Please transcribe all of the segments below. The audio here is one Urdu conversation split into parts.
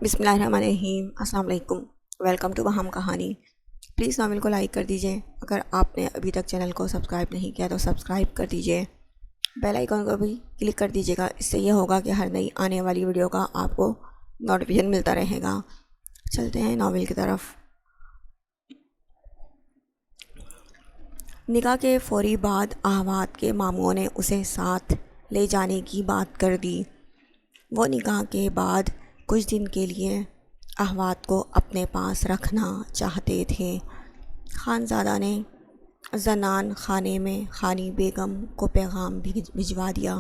بسم اللہ الرحمن الرحیم۔ السلام علیکم، ویلکم ٹو بہام کہانی۔ پلیز ناول کو لائک کر دیجئے۔ اگر آپ نے ابھی تک چینل کو سبسکرائب نہیں کیا تو سبسکرائب کر دیجئے، بیل آئیکن کو بھی کلک کر دیجئے گا۔ اس سے یہ ہوگا کہ ہر نئی آنے والی ویڈیو کا آپ کو نوٹیفیکیشن ملتا رہے گا۔ چلتے ہیں ناول کی طرف۔ نکاح کے فوری بعد احوات کے ماموں نے اسے ساتھ لے جانے کی بات کر دی۔ وہ نکاح کے بعد کچھ دن کے لیے احوات کو اپنے پاس رکھنا چاہتے تھے۔ خانزادہ نے زنان خانے میں خانی بیگم کو پیغام بھجوا دیا۔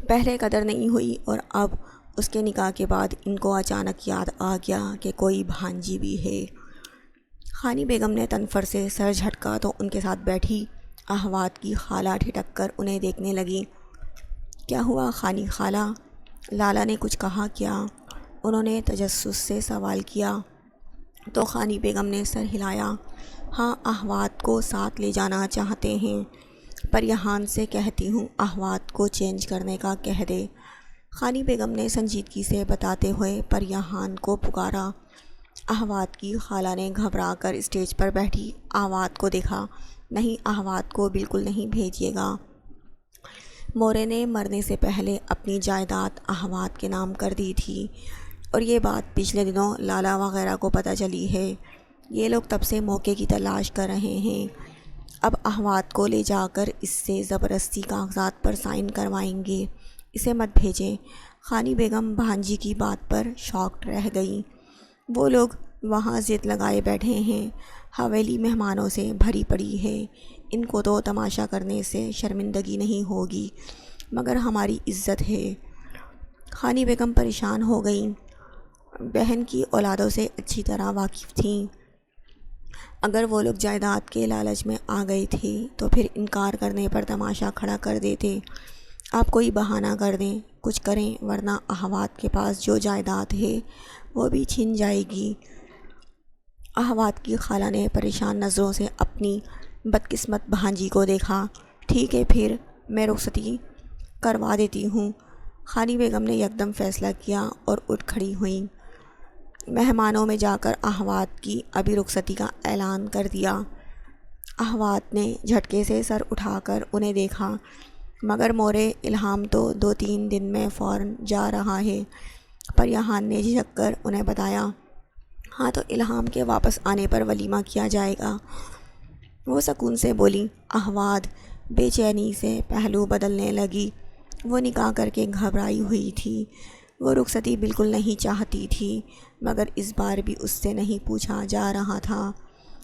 پہلے قدر نہیں ہوئی اور اب اس کے نکاح کے بعد ان کو اچانک یاد آ گیا کہ کوئی بھانجی بھی ہے۔ خانی بیگم نے تنفر سے سر جھٹکا تو ان کے ساتھ بیٹھی احوات کی خالہ ٹھٹک کر انہیں دیکھنے لگی۔ کیا ہوا خانی خالہ؟ لالا نے کچھ کہا کیا؟ انہوں نے تجسس سے سوال کیا تو خانی بیگم نے سر ہلایا۔ ہاں، احوات کو ساتھ لے جانا چاہتے ہیں، پر یہان سے کہتی ہوں احوات کو چینج کرنے کا کہہ دے۔ خانی بیگم نے سنجیدگی سے بتاتے ہوئے پر یہان کو پکارا۔ احوات کی خالہ نے گھبرا کر اسٹیج پر بیٹھی احوات کو دیکھا۔ نہیں، احوات کو بالکل نہیں بھیجیے گا۔ مورے نے مرنے سے پہلے اپنی جائیداد احوات کے نام کر دی تھی اور یہ بات پچھلے دنوں لالا وغیرہ کو پتہ چلی ہے۔ یہ لوگ تب سے موقع کی تلاش کر رہے ہیں۔ اب احوات کو لے جا کر اس سے زبردستی کاغذات پر سائن کروائیں گے۔ اسے مت بھیجیں۔ خانی بیگم بھانجی کی بات پر شاکڈ رہ گئی۔ وہ لوگ وہاں ضد لگائے بیٹھے ہیں۔ حویلی مہمانوں سے بھری پڑی ہے۔ ان کو تو تماشا کرنے سے شرمندگی نہیں ہوگی، مگر ہماری عزت ہے۔ خانی بیگم پریشان ہو گئیں۔ بہن کی اولادوں سے اچھی طرح واقف تھیں۔ اگر وہ لوگ جائیداد کے لالچ میں آ گئے تھے تو پھر انکار کرنے پر تماشا کھڑا کر دیتے۔ آپ کوئی بہانہ کر دیں، کچھ کریں، ورنہ احوات کے پاس جو جائیداد ہے وہ بھی چھن جائے گی۔ احوات کی خالہ نے پریشان نظروں سے اپنی بدقسمت بھانجی کو دیکھا۔ ٹھیک ہے، پھر میں رخصتی کروا دیتی ہوں۔ خانی بیگم نے یکدم فیصلہ کیا اور اٹھ کھڑی ہوئیں۔ مہمانوں میں جا کر احوات کی ابھی رخصتی کا اعلان کر دیا۔ احوات نے جھٹکے سے سر اٹھا کر انہیں دیکھا، مگر مورے الہام تو 2-3 دن میں فوراً جا رہا ہے۔ پر یہان نے جھجک کر انہیں بتایا۔ ہاں، تو الہام کے واپس آنے پر ولیمہ کیا جائے گا۔ وہ سکون سے بولی۔ احوات بے چینی سے پہلو بدلنے لگی۔ وہ نکاح کر کے گھبرائی ہوئی تھی۔ وہ رخصتی بالکل نہیں چاہتی تھی، مگر اس بار بھی اس سے نہیں پوچھا جا رہا تھا۔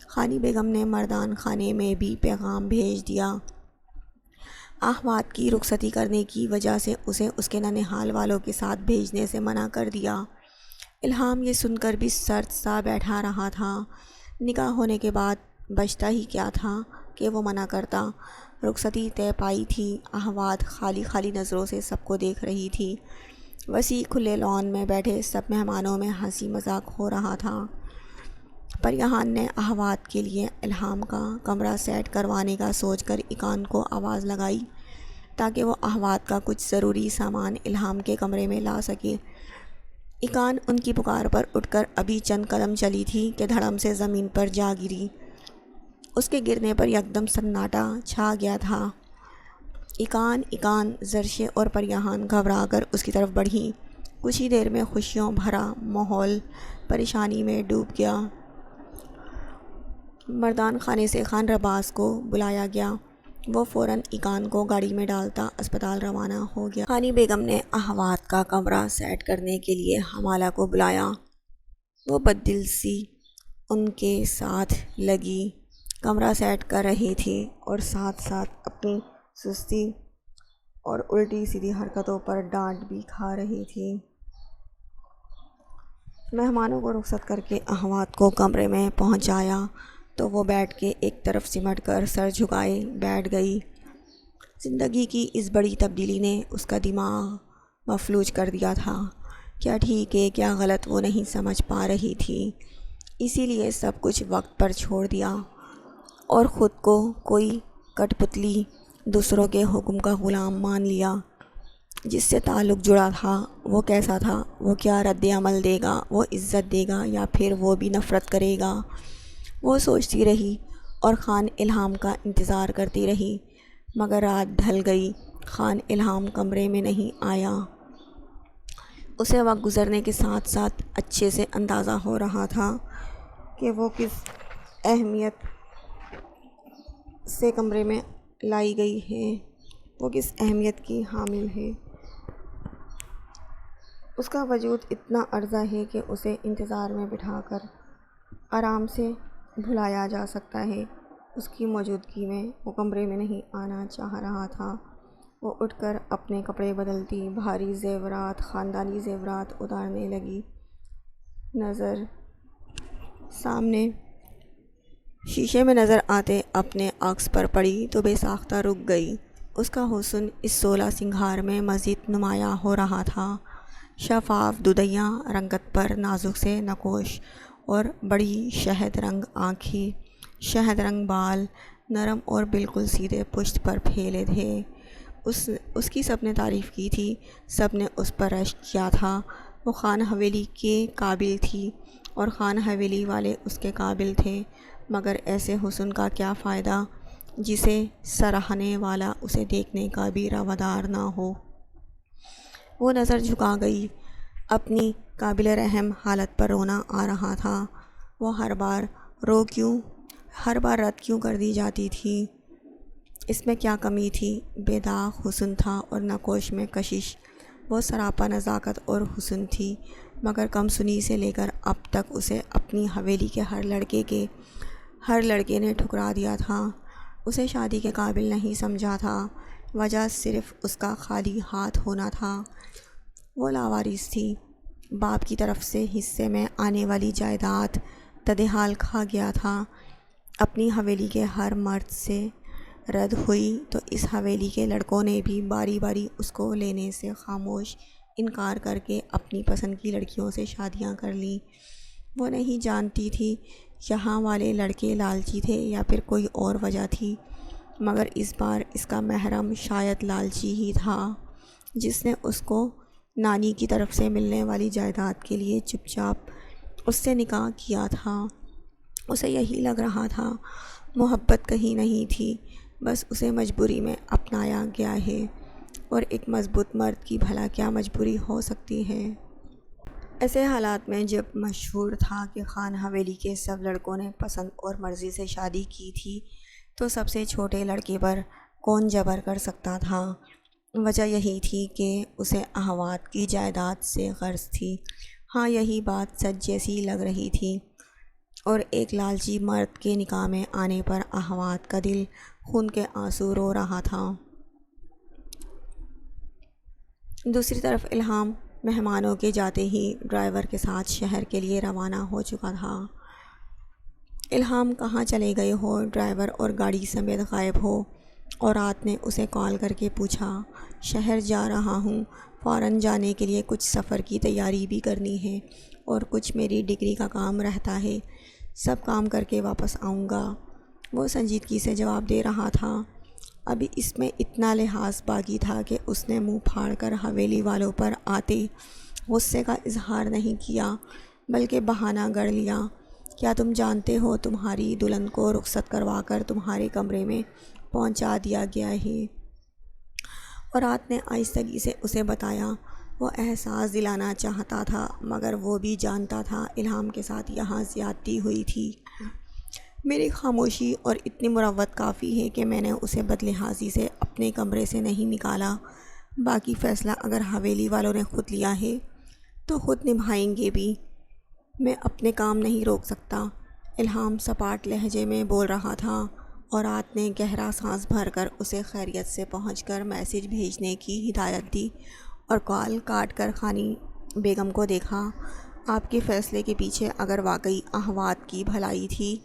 خانی بیگم نے مردان خانے میں بھی پیغام بھیج دیا۔ احوات کی رخصتی کرنے کی وجہ سے اسے اس کے ننھیال والوں کے ساتھ بھیجنے سے منع کر دیا۔ الہام یہ سن کر بھی سرد سا بیٹھا رہا تھا۔ نکاح ہونے کے بعد بچتا ہی کیا تھا کہ وہ منع کرتا۔ رخصتی طے پائی تھی۔ احوات خالی خالی نظروں سے سب کو دیکھ رہی تھی۔ وسیع کھلے لان میں بیٹھے سب مہمانوں میں ہنسی مذاق ہو رہا تھا۔ پر یہان نے احوات کے لیے الہام کا کمرہ سیٹ کروانے کا سوچ کر اکان کو آواز لگائی تاکہ وہ احوات کا کچھ ضروری سامان الہام کے کمرے میں لا سکے۔ اکان ان کی پکار پر اٹھ کر ابھی چند قدم چلی تھی کہ دھڑم سے زمین پر جا گری۔ اس کے گرنے پر یکدم سناٹا چھا گیا تھا۔ اکان زرشے اور پر یہان گھبرا کر اس کی طرف بڑھی۔ کچھ ہی دیر میں خوشیوں بھرا ماحول پریشانی میں ڈوب گیا۔ مردان خانے سے خان رباز کو بلایا گیا۔ وہ فوراً اکان کو گاڑی میں ڈالتا اسپتال روانہ ہو گیا۔ خانی بیگم نے احوات کا کمرہ سیٹ کرنے کے لیے حمالہ کو بلایا۔ وہ بددل سی ان کے ساتھ لگی کمرہ سیٹ کر رہی تھی اور ساتھ ساتھ اپنی سستی اور الٹی سیدھی حرکتوں پر ڈانٹ بھی کھا رہی تھی۔ مہمانوں کو رخصت کر کے احوات کو کمرے میں پہنچایا تو وہ بیٹھ کے ایک طرف سمٹ کر سر جھکائے بیٹھ گئی۔ زندگی کی اس بڑی تبدیلی نے اس کا دماغ مفلوج کر دیا تھا۔ کیا ٹھیک ہے کیا غلط وہ نہیں سمجھ پا رہی تھی، اسی لیے سب کچھ وقت پر چھوڑ دیا اور خود کو کوئی کٹ پتلی دوسروں کے حکم کا غلام مان لیا۔ جس سے تعلق جڑا تھا وہ کیسا تھا، وہ کیا رد عمل دے گا، وہ عزت دے گا یا پھر وہ بھی نفرت کرے گا۔ وہ سوچتی رہی اور خان الہام کا انتظار کرتی رہی، مگر رات ڈھل گئی، خان الہام کمرے میں نہیں آیا۔ اسے وقت گزرنے کے ساتھ ساتھ اچھے سے اندازہ ہو رہا تھا کہ وہ کس اہمیت سے کمرے میں لائی گئی ہے، وہ کس اہمیت کی حامل ہے۔ اس کا وجود اتنا عرضہ ہے کہ اسے انتظار میں بٹھا کر آرام سے بھلایا جا سکتا ہے۔ اس کی موجودگی میں وہ کمرے میں نہیں آنا چاہ رہا تھا۔ وہ اٹھ کر اپنے کپڑے بدلتی، بھاری زیورات، خاندانی زیورات اتارنے لگی۔ نظر سامنے شیشے میں نظر آتے اپنے عکس پر پڑی تو بے ساختہ رک گئی۔ اس کا حسن اس 16 سنگھار میں مزید نمایاں ہو رہا تھا۔ شفاف دودیاں رنگت پر نازک سے نقوش اور بڑی شہد رنگ آنکھیں، شہد رنگ بال نرم اور بالکل سیدھے پشت پر پھیلے تھے۔ اس کی سب نے تعریف کی تھی، سب نے اس پر رشک کیا تھا۔ وہ خان حویلی کے قابل تھی اور خان حویلی والے اس کے قابل تھے، مگر ایسے حسن کا کیا فائدہ جسے سراہنے والا اسے دیکھنے کا بھی روادار نہ ہو۔ وہ نظر جھکا گئی۔ اپنی قابل رحم حالت پر رونا آ رہا تھا۔ وہ ہر بار رد کیوں کر دی جاتی تھی؟ اس میں کیا کمی تھی؟ بے داغ حسن تھا اور نقوش میں کشش۔ وہ سراپا نزاکت اور حسن تھی، مگر کم سنی سے لے کر اب تک اسے اپنی حویلی کے ہر لڑکے نے ٹھکرا دیا تھا، اسے شادی کے قابل نہیں سمجھا تھا۔ وجہ صرف اس کا خالی ہاتھ ہونا تھا۔ وہ لاوارث تھی۔ باپ کی طرف سے حصے میں آنے والی جائیداد تدحال کھا گیا تھا۔ اپنی حویلی کے ہر مرد سے رد ہوئی تو اس حویلی کے لڑکوں نے بھی باری باری اس کو لینے سے خاموش انکار کر کے اپنی پسند کی لڑکیوں سے شادیاں کر لیں۔ وہ نہیں جانتی تھی یہاں والے لڑکے لالچی تھے یا پھر کوئی اور وجہ تھی، مگر اس بار اس کا محرم شاید لالچی ہی تھا، جس نے اس کو نانی کی طرف سے ملنے والی جائیداد کے لیے چپ چاپ اس سے نکاح کیا تھا۔ اسے یہی لگ رہا تھا، محبت کہیں نہیں تھی، بس اسے مجبوری میں اپنایا گیا ہے، اور ایک مضبوط مرد کی بھلا کیا مجبوری ہو سکتی ہے۔ ایسے حالات میں جب مشہور تھا کہ خان حویلی کے سب لڑکوں نے پسند اور مرضی سے شادی کی تھی، تو سب سے چھوٹے لڑکے پر کون جبر کر سکتا تھا؟ وجہ یہی تھی کہ اسے احوات کی جائیداد سے غرض تھی۔ ہاں، یہی بات سچ جیسی لگ رہی تھی، اور ایک لالچی مرد کے نکاح میں آنے پر احوات کا دل خون کے آنسو رو رہا تھا۔ دوسری طرف الہام مہمانوں کے جاتے ہی ڈرائیور کے ساتھ شہر کے لیے روانہ ہو چکا تھا۔ الہام کہاں چلے گئے ہو؟ ڈرائیور اور گاڑی سمیت غائب ہو، اور رات نے اسے کال کر کے پوچھا، شہر جا رہا ہوں، فوراً جانے کے لیے کچھ سفر کی تیاری بھی کرنی ہے اور کچھ میری ڈگری کا کام رہتا ہے، سب کام کر کے واپس آؤں گا۔ وہ سنجیدگی سے جواب دے رہا تھا۔ ابھی اس میں اتنا لحاظ باقی تھا کہ اس نے منہ پھاڑ کر حویلی والوں پر آتے غصے کا اظہار نہیں کیا، بلکہ بہانہ گڑھ لیا، کیا تم جانتے ہو تمہاری دلہن کو رخصت کروا کر تمہارے کمرے میں پہنچا دیا گیا ہے؟ اور رات نے آہستگی سے اسے بتایا۔ وہ احساس دلانا چاہتا تھا، مگر وہ بھی جانتا تھا الہام کے ساتھ یہاں زیادتی ہوئی تھی۔ میری خاموشی اور اتنی مروت کافی ہے کہ میں نے اسے بدلحاظی سے اپنے کمرے سے نہیں نکالا۔ باقی فیصلہ اگر حویلی والوں نے خود لیا ہے تو خود نبھائیں گے بھی، میں اپنے کام نہیں روک سکتا۔ الہام سپاٹ لہجے میں بول رہا تھا، اور رات نے گہرا سانس بھر کر اسے خیریت سے پہنچ کر میسج بھیجنے کی ہدایت دی اور کال کاٹ کر خانی بیگم کو دیکھا۔ آپ کے فیصلے کے پیچھے اگر واقعی احوات کی بھلائی تھی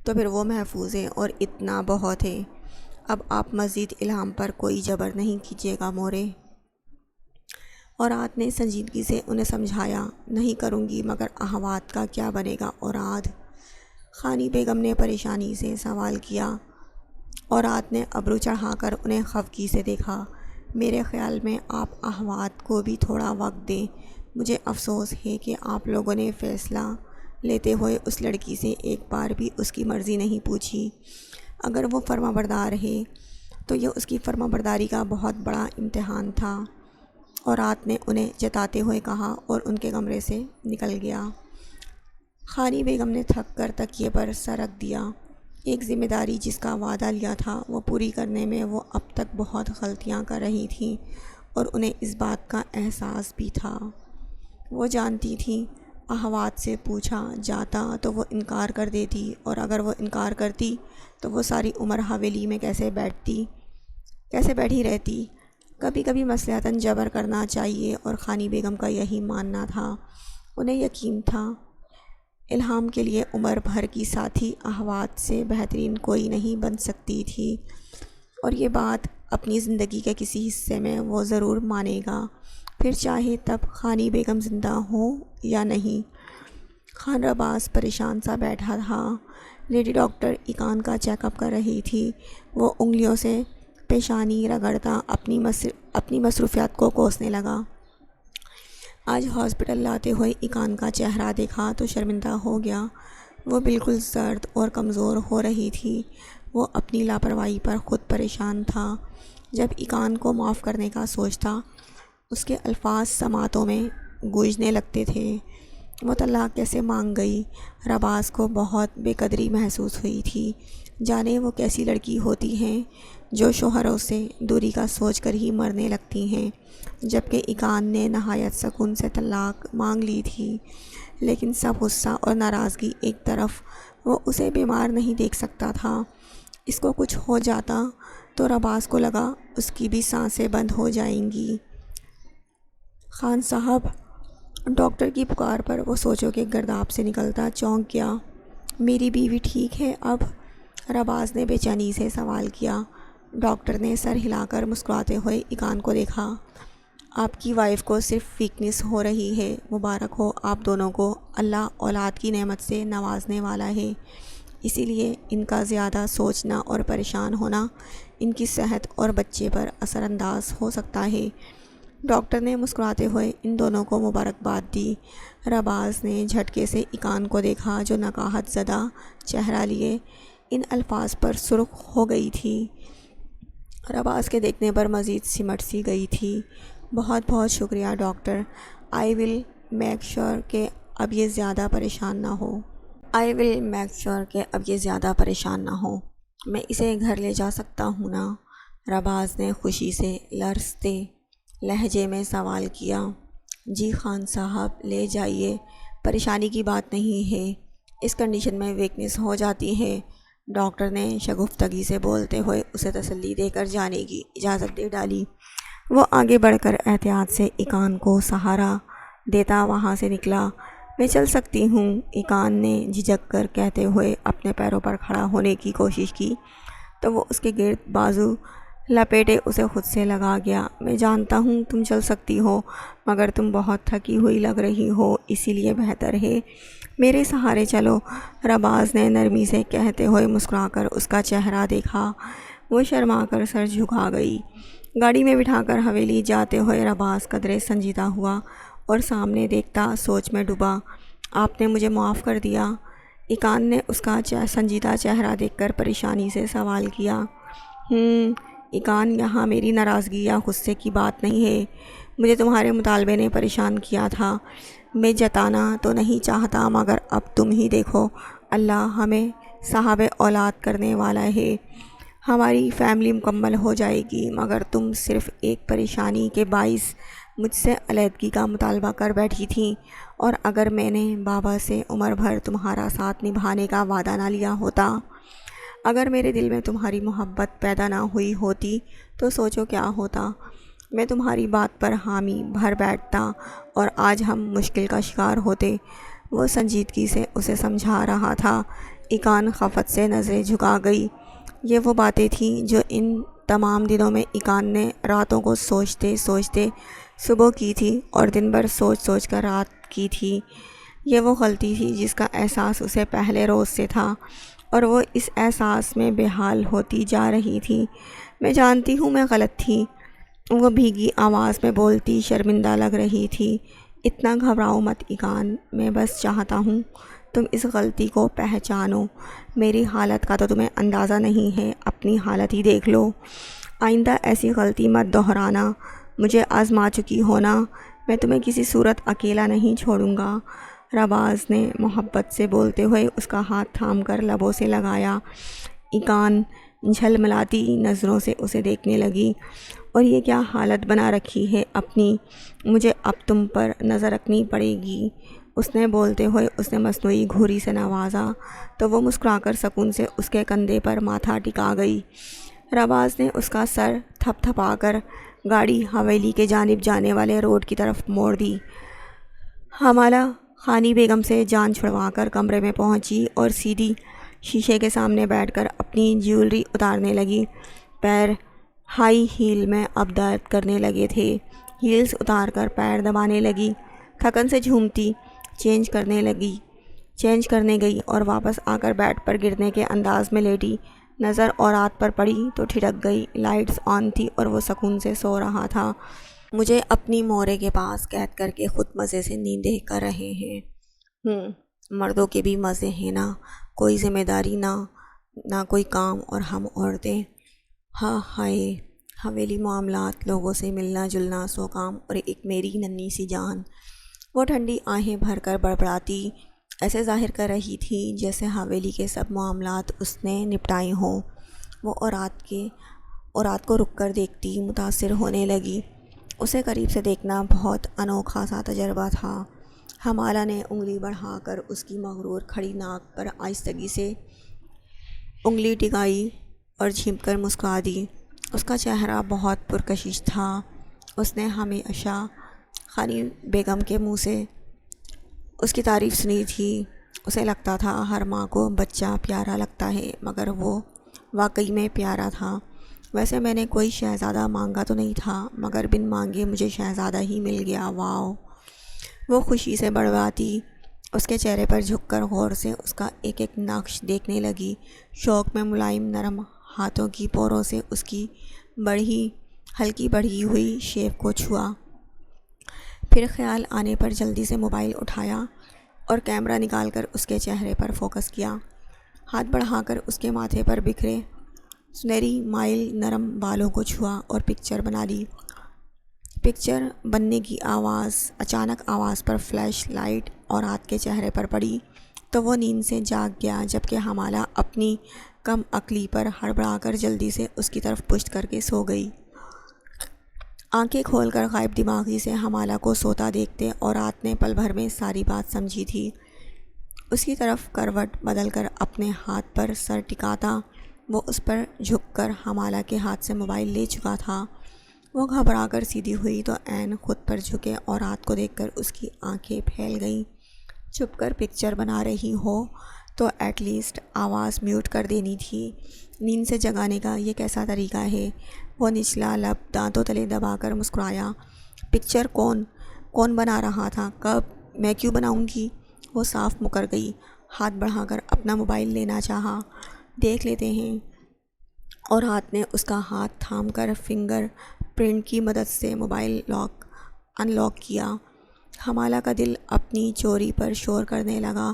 تو پھر وہ محفوظ ہے اور اتنا بہت ہے۔ اب آپ مزید الہام پر کوئی جبر نہیں کیجیے گا مورے۔ اور رات نے سنجیدگی سے انہیں سمجھایا، نہیں کروں گی، مگر احوات کا کیا بنے گا اوراد؟ خانی بیگم نے پریشانی سے سوال کیا، اور رات نے ابرو چڑھا کر انہیں خفگی سے دیکھا۔ میرے خیال میں آپ احوات کو بھی تھوڑا وقت دیں۔ مجھے افسوس ہے کہ آپ لوگوں نے فیصلہ لیتے ہوئے اس لڑکی سے ایک بار بھی اس کی مرضی نہیں پوچھی۔ اگر وہ فرما بردار ہے تو یہ اس کی فرما برداری کا بہت بڑا امتحان تھا۔ اور رات نے انہیں جتاتے ہوئے کہا اور ان کے کمرے سے نکل گیا۔ خانی بیگم نے تھک کر تکیے پر سر رکھ دیا۔ ایک ذمہ داری جس کا وعدہ لیا تھا وہ پوری کرنے میں وہ اب تک بہت غلطیاں کر رہی تھیں اور انہیں اس بات کا احساس بھی تھا۔ وہ جانتی تھیں احوات سے پوچھا جاتا تو وہ انکار کر دیتی، اور اگر وہ انکار کرتی تو وہ ساری عمر حویلی میں کیسے بیٹھی رہتی۔ کبھی کبھی مصلحتاً جبر کرنا چاہیے، اور خانی بیگم کا یہی ماننا تھا۔ انہیں یقین تھا الہام کے لیے عمر بھر کی ساتھی احوات سے بہترین کوئی نہیں بن سکتی تھی، اور یہ بات اپنی زندگی کے کسی حصے میں وہ ضرور مانے گا، پھر چاہے تب خانی بیگم زندہ ہو یا نہیں۔ خان رباز پریشان سا بیٹھا تھا۔ لیڈی ڈاکٹر ایکان کا چیک اپ کر رہی تھی۔ وہ انگلیوں سے پیشانی رگڑتا اپنی مصروفیات کو کوسنے لگا۔ آج ہاسپٹل لاتے ہوئے ایکان کا چہرہ دیکھا تو شرمندہ ہو گیا۔ وہ بالکل زرد اور کمزور ہو رہی تھی۔ وہ اپنی لاپرواہی پر خود پریشان تھا۔ جب ایکان کو معاف کرنے کا سوچتا اس کے الفاظ سماعتوں میں گونجنے لگتے تھے۔ وہ طلاق کیسے مانگ گئی؟ رباز کو بہت بے قدری محسوس ہوئی تھی۔ جانے وہ کیسی لڑکی ہوتی ہیں جو شوہروں سے دوری کا سوچ کر ہی مرنے لگتی ہیں، جبکہ ایکان نے نہایت سکون سے طلاق مانگ لی تھی، لیکن سب غصہ اور ناراضگی ایک طرف۔ وہ اسے بیمار نہیں دیکھ سکتا تھا۔ اس کو کچھ ہو جاتا تو رباز کو لگا اس کی بھی سانسیں بند ہو جائیں گی۔ خان صاحب، ڈاکٹر کی پکار پر وہ سوچوں کے گرداب سے نکلتا چونک گیا۔ میری بیوی ٹھیک ہے اب؟ رباز نے بے چینی سے سوال کیا۔ ڈاکٹر نے سر ہلا کر مسکراتے ہوئے ایکان کو دیکھا۔ آپ کی وائف کو صرف ویکنس ہو رہی ہے۔ مبارک ہو آپ دونوں کو، اللہ اولاد کی نعمت سے نوازنے والا ہے، اسی لیے ان کا زیادہ سوچنا اور پریشان ہونا ان کی صحت اور بچے پر اثر انداز ہو سکتا ہے۔ ڈاکٹر نے مسکراتے ہوئے ان دونوں کو مبارکباد دی۔ رباز نے جھٹکے سے ایکان کو دیکھا جو نکاحت زدہ چہرہ لیے ان الفاظ پر سرخ ہو گئی تھی۔ رباز کے دیکھنے پر مزید سمٹ سی گئی تھی۔ بہت بہت شکریہ doctor, I will make sure کہ اب یہ زیادہ پریشان نہ ہو۔ میں اسے گھر لے جا سکتا ہوں نا؟ رباز نے خوشی سے لرزتے لہجے میں سوال کیا۔ جی خان صاحب، لے جائیے، پریشانی کی بات نہیں ہے، اس کنڈیشن میں ویکنس ہو جاتی ہے۔ ڈاکٹر نے شگفتگی سے بولتے ہوئے اسے تسلی دے کر جانے کی اجازت دے ڈالی۔ وہ آگے بڑھ کر احتیاط سے ایکان کو سہارا دیتا وہاں سے نکلا۔ میں چل سکتی ہوں، ایکان نے جھجک کر کہتے ہوئے اپنے پیروں پر کھڑا ہونے کی کوشش کی تو وہ اس کے گرد بازو لپیٹے اسے خود سے لگا گیا۔ میں جانتا ہوں تم چل سکتی ہو، مگر تم بہت تھکی ہوئی لگ رہی ہو، اسی لیے بہتر ہے میرے سہارے چلو۔ رباز نے نرمی سے کہتے ہوئے مسکرا کر اس کا چہرہ دیکھا۔ وہ شرما کر سر جھکا گئی۔ گاڑی میں بٹھا کر حویلی جاتے ہوئے رباز قدرے سنجیدہ ہوا اور سامنے دیکھتا سوچ میں ڈوبا۔ آپ نے مجھے معاف کر دیا؟ ایکان نے اس کا سنجیدہ چہرہ دیکھ کر پریشانی سے سوال کیا۔ ایکان، یہاں میری ناراضگی یا غصے کی بات نہیں ہے، مجھے تمہارے مطالبے نے پریشان کیا تھا۔ میں جتانا تو نہیں چاہتا، مگر اب تم ہی دیکھو، اللہ ہمیں صاحب اولاد کرنے والا ہے، ہماری فیملی مکمل ہو جائے گی، مگر تم صرف ایک پریشانی کے باعث مجھ سے علیحدگی کا مطالبہ کر بیٹھی تھیں، اور اگر میں نے بابا سے عمر بھر تمہارا ساتھ نبھانے کا وعدہ نہ لیا ہوتا، اگر میرے دل میں تمہاری محبت پیدا نہ ہوئی ہوتی تو سوچو کیا ہوتا۔ میں تمہاری بات پر حامی بھر بیٹھتا اور آج ہم مشکل کا شکار ہوتے۔ وہ سنجیدگی سے اسے سمجھا رہا تھا۔ ایکان خفت سے نظریں جھکا گئی۔ یہ وہ باتیں تھیں جو ان تمام دنوں میں ایکان نے راتوں کو سوچتے سوچتے صبح کی تھی اور دن بھر سوچ سوچ کر رات کی تھی۔ یہ وہ غلطی تھی جس کا احساس اسے پہلے روز سے تھا، اور وہ اس احساس میں بے حال ہوتی جا رہی تھی۔ میں جانتی ہوں میں غلط تھی، وہ بھیگی آواز میں بولتی شرمندہ لگ رہی تھی۔ اتنا گھبراؤ مت ایقان، میں بس چاہتا ہوں تم اس غلطی کو پہچانو۔ میری حالت کا تو تمہیں اندازہ نہیں ہے، اپنی حالت ہی دیکھ لو۔ آئندہ ایسی غلطی مت دہرانا، مجھے آزما چکی ہونا، میں تمہیں کسی صورت اکیلا نہیں چھوڑوں گا۔ رباز نے محبت سے بولتے ہوئے اس کا ہاتھ تھام کر لبوں سے لگایا۔ ایقان جھلملاتی نظروں سے اسے دیکھنے لگی۔ اور یہ کیا حالت بنا رکھی ہے اپنی، مجھے اب تم پر نظر رکھنی پڑے گی، اس نے بولتے ہوئے اس نے مصنوعی گھوری سے نوازا تو وہ مسکرا کر سکون سے اس کے کندھے پر ماتھا ٹکا گئی۔ رباز نے اس کا سر تھپ تھپا کر گاڑی حویلی کے جانب جانے والے روڈ کی طرف موڑ دی۔ حمالہ خانی بیگم سے جان چھڑوا کر کمرے میں پہنچی اور سیدھی شیشے کے سامنے بیٹھ کر اپنی جیولری اتارنے لگی۔ پیر ہائی ہیل میں اب درد کرنے لگے تھے۔ ہیلز اتار کر پیر دبانے لگی، تھکن سے جھومتی چینج کرنے گئی اور واپس آ کر بیڈ پر گرنے کے انداز میں لیٹی۔ نظر اورات پر پڑی تو ٹھٹک گئی۔ لائٹس آن تھی اور وہ سکون سے سو رہا تھا۔ مجھے اپنی مورے کے پاس قید کر کے خود مزے سے نیندیں کر رہے ہیں۔ مردوں کے بھی مزے ہیں نا، کوئی ذمہ داری نہ کوئی کام، اور ہم عورتیں ہاں ہائے حویلی معاملات، لوگوں سے ملنا جلنا، سو کام اور ایک میری ننھی سی جان۔ وہ ٹھنڈی آہیں بھر کر بڑبڑاتی ایسے ظاہر کر رہی تھی جیسے حویلی کے سب معاملات اس نے نپٹائے ہوں۔ وہ اورات کو رک کر دیکھتی متاثر ہونے لگی۔ اسے قریب سے دیکھنا بہت انوکھا سا تجربہ تھا۔ حمالہ نے انگلی بڑھا کر اس کی مغرور کھڑی ناک پر آہستگی سے انگلی ٹکائی اور جھنک کر مسکرا دی۔ اس کا چہرہ بہت پرکشش تھا۔ اس نے ہمیشہ خانی بیگم کے منہ سے اس کی تعریف سنی تھی۔ اسے لگتا تھا ہر ماں کو بچہ پیارا لگتا ہے، مگر وہ واقعی میں پیارا تھا۔ ویسے میں نے کوئی شہزادہ مانگا تو نہیں تھا، مگر بن مانگے مجھے شہزادہ ہی مل گیا، واو۔ وہ خوشی سے بڑبڑاتی اس کے چہرے پر جھک کر غور سے اس کا ایک ایک نقش دیکھنے لگی۔ شوق میں ملائم نرم ہاتھوں کی پوروں سے اس کی ہلکی بڑھی ہوئی شیو کو چھوا۔ پھر خیال آنے پر جلدی سے موبائل اٹھایا اور کیمرہ نکال کر اس کے چہرے پر فوکس کیا۔ ہاتھ بڑھا کر اس کے ماتھے پر بکھرے سنہری مائل نرم بالوں کو چھوا اور پکچر بنا لی۔ پکچر بننے کی اچانک آواز پر فلیش لائٹ اورات کے چہرے پر پڑی تو وہ نیند سے جاگ گیا، جبکہ حمالہ اپنی کم عقلی پر ہڑبڑا کر جلدی سے اس کی طرف پشت کر کے سو گئی۔ آنکھیں کھول کر غائب دماغی سے حمالہ کو سوتا دیکھتے اورات نے پل بھر میں ساری بات سمجھی تھی۔ اس کی طرف کروٹ بدل کر اپنے ہاتھ پر سر ٹکاتا وہ اس پر جھک کر حمالہ کے ہاتھ سے موبائل لے چکا تھا۔ وہ گھبرا کر سیدھی ہوئی تو عین خود پر جھکے اورات کو دیکھ کر اس کی آنکھیں پھیل گئیں۔ چھپ کر پکچر بنا رہی ہو تو ایٹ لیسٹ آواز میوٹ کر دینی تھی۔ نیند سے جگانے کا یہ کیسا طریقہ ہے؟ وہ نچلا لب دانتوں تلے دبا کر مسکرایا۔ پکچر کون بنا رہا تھا؟ کب؟ میں کیوں بناؤں گی؟ وہ صاف مکر گئی۔ ہاتھ بڑھا کر اپنا موبائل لینا چاہا۔ دیکھ لیتے ہیں۔ اور ہاتھ نے اس کا ہاتھ تھام کر فنگر پرنٹ کی مدد سے موبائل ان لاک کیا۔ حمالہ کا دل اپنی چوری پر شور کرنے لگا۔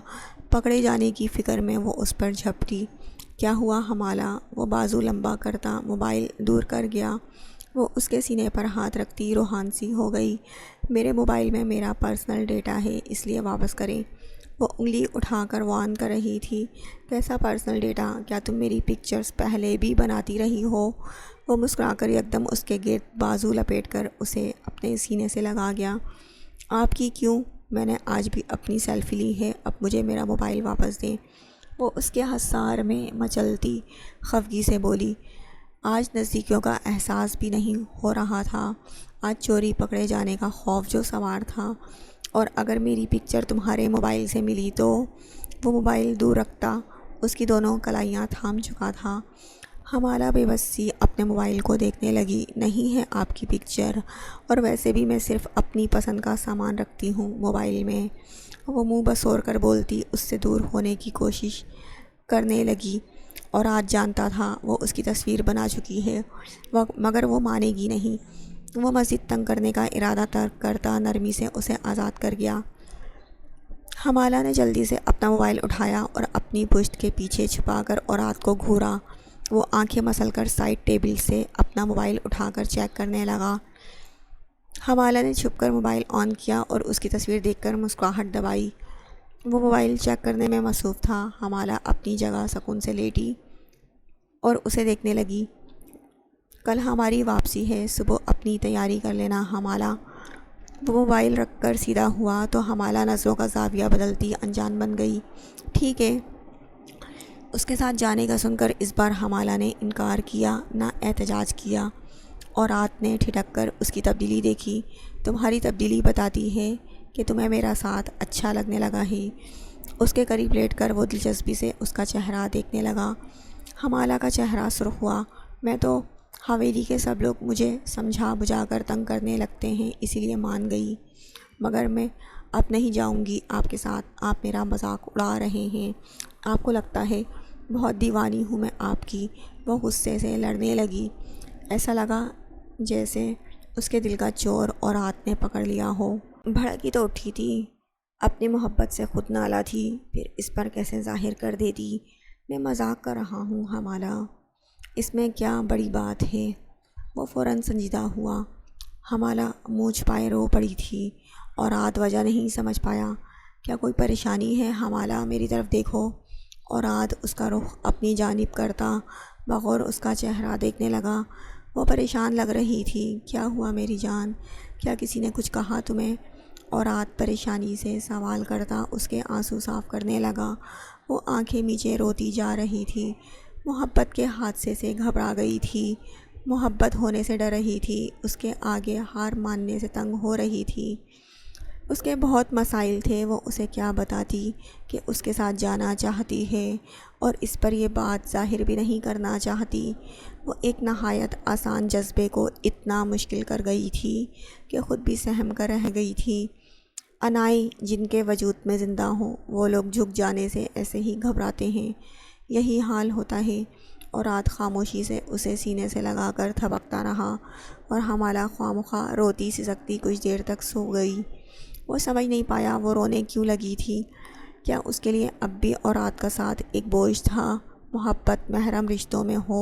پکڑے جانے کی فکر میں وہ اس پر جھپٹی۔ کیا ہوا حمالہ؟ وہ بازو لمبا کرتا موبائل دور کر گیا۔ وہ اس کے سینے پر ہاتھ رکھتی روحان سی ہو گئی۔ میرے موبائل میں میرا پرسنل ڈیٹا ہے، اس لیے واپس کریں۔ وہ انگلی اٹھا کر وارن کر رہی تھی۔ کیسا پرسنل ڈیٹا؟ کیا تم میری پکچرز پہلے بھی بناتی رہی ہو؟ وہ مسکرا کر یکدم اس کے گرد بازو لپیٹ کر اسے اپنے سینے سے لگا گیا۔ آپ کی کیوں؟ میں نے آج بھی اپنی سیلفی لی ہے، اب مجھے میرا موبائل واپس دیں۔ وہ اس کے حصار میں مچلتی خفگی سے بولی۔ آج نزدیکیوں کا احساس بھی نہیں ہو رہا تھا، آج چوری پکڑے جانے کا خوف جو سوار تھا، اور اگر میری پکچر تمہارے موبائل سے ملی تو؟ وہ موبائل دور رکھتا اس کی دونوں کلائیاں تھام چکا تھا۔ حمالہ بے بس سی اپنے موبائل کو دیکھنے لگی۔ نہیں ہے آپ کی پکچر، اور ویسے بھی میں صرف اپنی پسند کا سامان رکھتی ہوں موبائل میں۔ وہ منہ بسور کر بولتی اس سے دور ہونے کی کوشش کرنے لگی، اور آج جانتا تھا وہ اس کی تصویر بنا چکی ہے، مگر وہ مانے گی نہیں۔ وہ مزید تنگ کرنے کا ارادہ ترک کرتا نرمی سے اسے آزاد کر گیا۔ حمالہ نے جلدی سے اپنا موبائل اٹھایا اور اپنی پشت کے پیچھے چھپا کر اورات کو گھورا۔ وہ آنکھیں مسل کر سائڈ ٹیبل سے اپنا موبائل اٹھا کر چیک کرنے لگا۔ حمالہ نے چھپ کر موبائل آن کیا اور اس کی تصویر دیکھ کر مسکراہٹ دبائی۔ وہ موبائل چیک کرنے میں مصروف تھا۔ حمالہ اپنی جگہ سکون سے لیٹی اور اسے دیکھنے لگی۔ کل ہماری واپسی ہے، صبح اپنی تیاری کر لینا حمالہ۔ وہ موبائل رکھ کر سیدھا ہوا تو حمالہ نظروں کا زاویہ بدلتی انجان بن گئی۔ ٹھیک ہے، اس کے ساتھ جانے کا سن کر اس بار حمالہ نے انکار کیا نہ احتجاج کیا۔ اورات نے ٹھٹک کر اس کی تبدیلی دیکھی۔ تمہاری تبدیلی بتاتی ہے کہ تمہیں میرا ساتھ اچھا لگنے لگا ہے۔ اس کے قریب لیٹ کر وہ دلچسپی سے اس کا چہرہ دیکھنے لگا۔ حمالہ کا چہرہ سرخ ہوا۔ میں تو حویلی کے سب لوگ مجھے سمجھا بجھا کر تنگ کرنے لگتے ہیں، اسی لیے مان گئی، مگر میں اب نہیں جاؤں گی آپ کے ساتھ۔ آپ میرا مذاق اڑا رہے ہیں، آپ کو لگتا ہے بہت دیوانی ہوں میں آپ کی۔ وہ غصے سے لڑنے لگی۔ ایسا لگا جیسے اس کے دل کا چور اورات نے پکڑ لیا ہو۔ بھڑکی تو اٹھی تھی، اپنی محبت سے خود نالا تھی، پھر اس پر کیسے ظاہر کر دیتی۔ میں مذاق کر رہا ہوں حمالہ، اس میں کیا بڑی بات ہے؟ وہ فوراً سنجیدہ ہوا۔ حمالہ منہ چھپائے رو پڑی تھی۔ اورات وجہ نہیں سمجھ پایا۔ کیا کوئی پریشانی ہے حمالہ؟ میری طرف دیکھو۔ اورات اس کا رخ اپنی جانب کرتا بغور اس کا چہرہ دیکھنے لگا۔ وہ پریشان لگ رہی تھی۔ کیا ہوا میری جان؟ کیا کسی نے کچھ کہا تمہیں؟ اورات پریشانی سے سوال کرتا اس کے آنسو صاف کرنے لگا۔ وہ آنکھیں میچے روتی جا رہی تھی۔ محبت کے حادثے سے گھبرا گئی تھی، محبت ہونے سے ڈر رہی تھی، اس کے آگے ہار ماننے سے تنگ ہو رہی تھی۔ اس کے بہت مسائل تھے، وہ اسے کیا بتاتی کہ اس کے ساتھ جانا چاہتی ہے اور اس پر یہ بات ظاہر بھی نہیں کرنا چاہتی۔ وہ ایک نہایت آسان جذبے کو اتنا مشکل کر گئی تھی کہ خود بھی سہم کر رہ گئی تھی۔ انائی جن کے وجود میں زندہ ہوں وہ لوگ جھک جانے سے ایسے ہی گھبراتے ہیں، یہی حال ہوتا ہے۔ اورات خاموشی سے اسے سینے سے لگا کر تھبکتا رہا اور حمالہ خواہ روتی سسکتی کچھ دیر تک سو گئی۔ وہ سمجھ نہیں پایا وہ رونے کیوں لگی تھی۔ کیا اس کے لیے اب بھی اورات کا ساتھ ایک بوجھ تھا؟ محبت محرم رشتوں میں ہو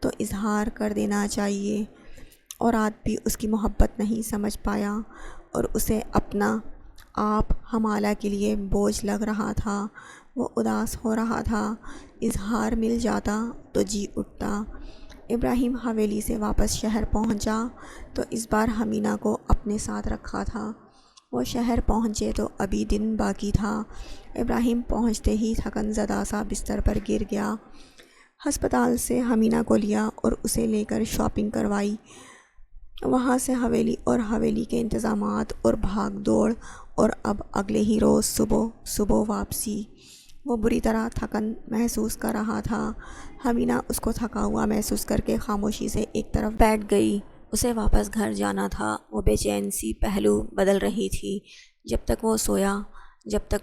تو اظہار کر دینا چاہیے۔ اورات بھی اس کی محبت نہیں سمجھ پایا اور اسے اپنا آپ حمالہ کے لیے بوجھ لگ رہا تھا۔ وہ اداس ہو رہا تھا۔ اظہار مل جاتا تو جی اٹھتا۔ ابراہیم حویلی سے واپس شہر پہنچا تو اس بار حمینہ کو اپنے ساتھ رکھا تھا۔ وہ شہر پہنچے تو ابھی دن باقی تھا۔ ابراہیم پہنچتے ہی تھکن زدہ سا بستر پر گر گیا۔ ہسپتال سے حمینہ کو لیا اور اسے لے کر شاپنگ کروائی۔ وہاں سے حویلی اور حویلی کے انتظامات اور بھاگ دوڑ اور اب اگلے ہی روز صبح واپسی۔ وہ بری طرح تھکن محسوس کر رہا تھا۔ حمینہ اس کو تھکا ہوا محسوس کر کے خاموشی سے ایک طرف بیٹھ گئی۔ اسے واپس گھر جانا تھا۔ وہ بے چین سی پہلو بدل رہی تھی۔ جب تک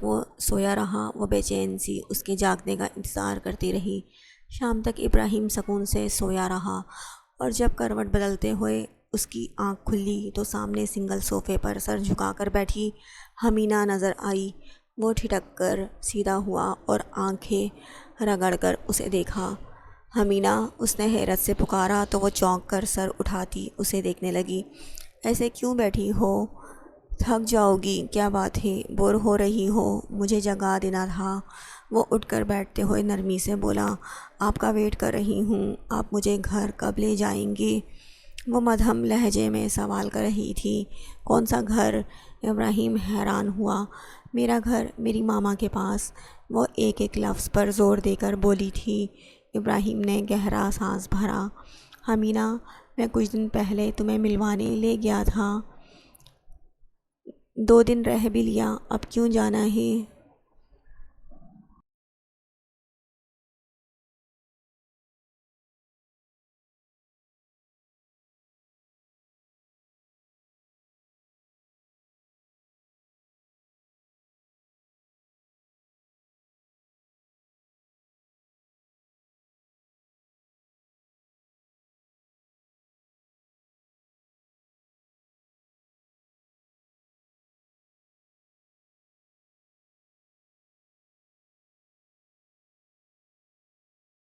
وہ سویا رہا وہ بے چین سی اس کے جاگنے کا انتظار کرتی رہی۔ شام تک ابراہیم سکون سے سویا رہا اور جب کروٹ بدلتے ہوئے اس کی آنکھ کھلی تو سامنے سنگل صوفے پر سر جھکا کر بیٹھی حمینہ نظر آئی۔ وہ ٹھٹک کر سیدھا ہوا اور آنکھیں رگڑ کر اسے دیکھا۔ حمینہ، اس نے حیرت سے پکارا تو وہ چونک کر سر اٹھاتی اسے دیکھنے لگی۔ ایسے کیوں بیٹھی ہو؟ تھک جاؤ گی، کیا بات ہے؟ بور ہو رہی ہو؟ مجھے جگا دینا تھا۔ وہ اٹھ کر بیٹھتے ہوئے نرمی سے بولا، آپ کا ویٹ کر رہی ہوں، آپ مجھے گھر کب لے جائیں گے؟ وہ مدھم لہجے میں سوال کر رہی تھی۔ کون سا گھر؟ ابراہیم حیران ہوا۔ میرا گھر میری ماما کے پاس، وہ ایک ایک لفظ پر زور دے کر بولی تھی۔ ابراہیم نے گہرا سانس بھرا۔ حمینہ، میں کچھ دن پہلے تمہیں ملوانے لے گیا تھا، 2 دن رہ بھی لیا، اب کیوں جانا ہے؟